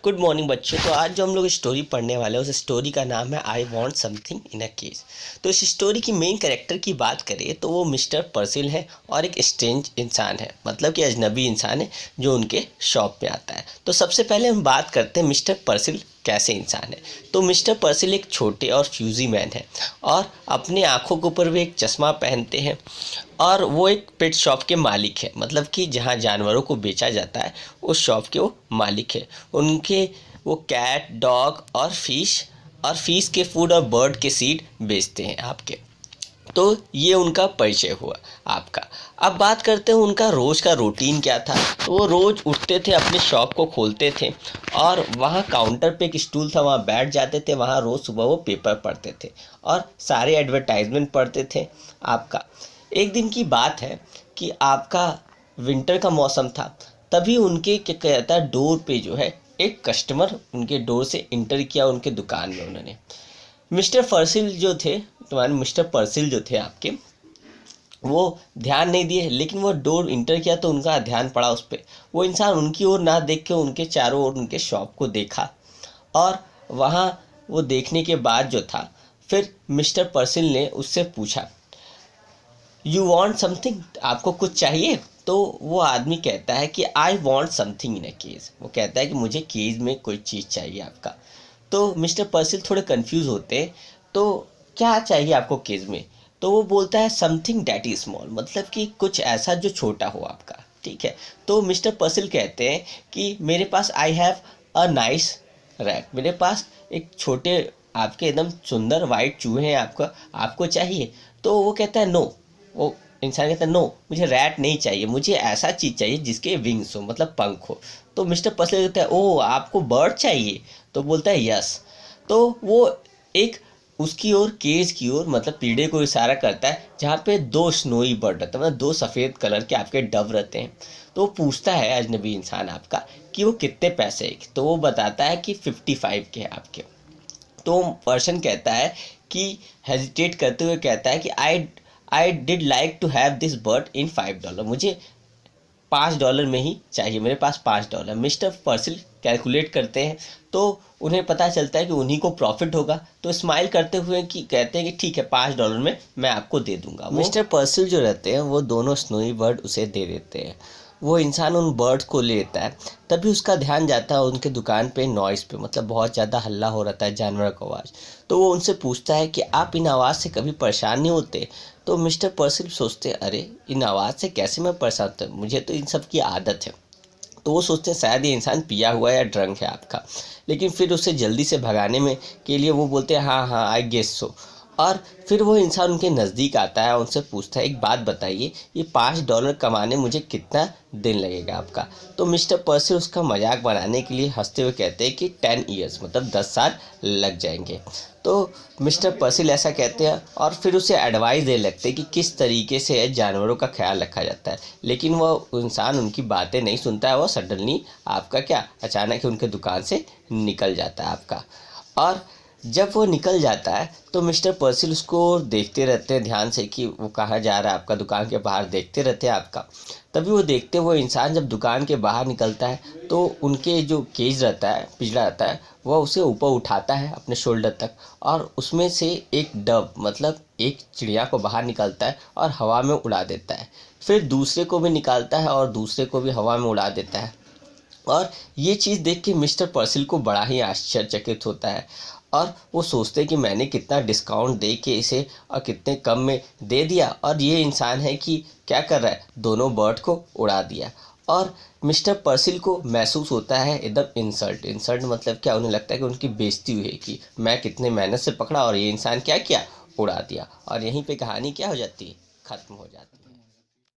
Good morning बच्चों। तो आज जो हम लोग स्टोरी पढ़ने वाले हैं उस स्टोरी का नाम है आई want something in a case. तो इस स्टोरी की मेन कैरेक्टर की बात करें तो वो मिस्टर पर्सिल है और एक स्ट्रेंज इंसान है, मतलब कि अजनबी इंसान है जो उनके शॉप पे आता है। तो सबसे पहले हम बात करते हैं मिस्टर पर्सिल कैसे इंसान है। तो मिस्टर पर्सिल एक छोटे और फ्यूजी मैन है और अपने आँखों के ऊपर वे एक चश्मा पहनते हैं और वो एक पेट शॉप के मालिक है, मतलब कि जहाँ जानवरों को बेचा जाता है उस शॉप के वो मालिक है। उनके वो कैट, डॉग और फिश के फूड और बर्ड के सीड बेचते हैं आपके। तो ये उनका परिचय हुआ आपका। अब बात करते हैं उनका रोज़ का रूटीन क्या था। तो वो रोज़ उठते थे, अपने शॉप को खोलते थे और वहाँ काउंटर पे एक स्टूल था, वहाँ बैठ जाते थे। वहाँ रोज़ सुबह वो पेपर पढ़ते थे और सारे एडवर्टाइजमेंट पढ़ते थे आपका। एक दिन की बात है कि आपका विंटर का मौसम था, तभी उनके क्या कहता है डोर पे जो है एक कस्टमर उनके डोर से इंटर किया उनके दुकान में। उन्होंने मिस्टर पर्सिल जो थे, तुम्हारे मिस्टर पर्सिल जो थे आपके, वो ध्यान नहीं दिए, लेकिन वो डोर इंटर किया तो उनका ध्यान पड़ा उस पर। वो इंसान उनकी ओर ना देख के उनके चारों ओर उनके शॉप को देखा और वहाँ वो देखने के बाद जो था, फिर मिस्टर पर्सिल ने उससे पूछा यू वॉन्ट समथिंग, आपको कुछ चाहिए। तो वो आदमी कहता है कि I want something in a cage. वो कहता है कि मुझे केज में कोई चीज़ चाहिए आपका। तो मिस्टर पर्सिल थोड़े कंफ्यूज होते हैं, तो क्या चाहिए आपको केज में। तो वो बोलता है समथिंग डैट इज स्मॉल, मतलब कि कुछ ऐसा जो छोटा हो आपका। ठीक है। तो मिस्टर पर्सिल कहते हैं कि मेरे पास I have a nice rat, मेरे पास एक छोटे आपके एकदम सुंदर वाइट चूहे हैं, आपको चाहिए। तो वो कहता है नो, वो इंसान कहता है नो, मुझे रैट नहीं चाहिए, मुझे ऐसा चीज़ चाहिए जिसके विंग्स हो, मतलब पंख हो। तो मिस्टर पर्सिल कहता है ओह आपको बर्ड चाहिए। तो बोलता है यस। तो वो एक उसकी ओर केज की ओर, मतलब पीढ़े को इशारा करता है जहाँ पे दो स्नोई बर्ड रहते हैं, मतलब दो सफ़ेद कलर के आपके डव रहते हैं। तो वो पूछता है अजनबी इंसान आपका कि वो कितने पैसे है। तो वो बताता है कि 55 के हैं आपके। तो पर्सन कहता है कि हेजिटेट करते हुए कहता है कि I did like to have this bird in $5, मुझे $5 में ही चाहिए, मेरे पास $5। मिस्टर पर्सिल कैलकुलेट करते हैं तो उन्हें पता चलता है कि उन्हीं को प्रॉफिट होगा। तो स्माइल करते हुए कि कहते हैं कि ठीक है $5 में मैं आपको दे दूंगा। मिस्टर पर्सिल जो रहते हैं वो दोनों स्नोई बर्ड उसे दे देते हैं। वो इंसान उन बर्ड्स को लेता है, तभी उसका ध्यान जाता है उनके दुकान पे नॉइस पे, मतलब बहुत ज़्यादा हल्ला हो रहा है, जानवर का आवाज़। तो वो उनसे पूछता है कि आप इन आवाज़ से कभी परेशान नहीं होते। तो मिस्टर पर्सिल सोचते हैं अरे इन आवाज़ से कैसे मैं परेशान होता हूँ, मुझे तो इन सब की आदत है। तो वो सोचते हैं शायद ये इंसान पिया हुआ है या ड्रंक है आपका। लेकिन फिर उसे जल्दी से भगाने में के लिए वो बोलते हैं हाँ हाँ आई गेस सो। और फिर वो इंसान उनके नज़दीक आता है, उनसे पूछता है एक बात बताइए, ये $5 कमाने मुझे कितना दिन लगेगा आपका। तो मिस्टर पर्सिल उसका मजाक बनाने के लिए हंसते हुए कहते हैं कि 10 ईयर्स, मतलब 10 साल लग जाएंगे। तो मिस्टर पर्सिल ऐसा कहते हैं और फिर उसे एडवाइस दे लगते हैं कि किस तरीके से जानवरों का ख्याल रखा जाता है। लेकिन वो इंसान उनकी बातें नहीं सुनता है, वो सडनली आपका क्या अचानक ही उनके दुकान से निकल जाता है आपका। और जब वो निकल जाता है तो मिस्टर पर्सिल उसको देखते रहते हैं ध्यान से कि वो कहाँ जा रहा है आपका, दुकान के बाहर देखते रहते हैं आपका। तभी वो देखते वो इंसान जब दुकान के बाहर निकलता है तो उनके जो केज रहता है, पिंजरा रहता है, वह उसे ऊपर उठाता है अपने शोल्डर तक और उसमें से एक डव, मतलब एक चिड़िया को बाहर निकालता है और हवा में उड़ा देता है। फिर दूसरे को भी निकालता है और दूसरे को भी हवा में उड़ा देता है। और ये चीज़ देख के मिस्टर पर्सिल को बड़ा ही आश्चर्यचकित होता है और वो सोचते हैं कि मैंने कितना डिस्काउंट दे के इसे और कितने कम में दे दिया, और ये इंसान है कि क्या कर रहा है, दोनों बर्ड को उड़ा दिया। और मिस्टर पर्सिल को महसूस होता है एकदम इंसल्ट मतलब क्या, उन्हें लगता है कि उनकी बेइज्जती हुई है कि मैं कितने मेहनत से पकड़ा और ये इंसान क्या किया, उड़ा दिया। और यहीं पे कहानी क्या हो जाती है, ख़त्म हो जाती है।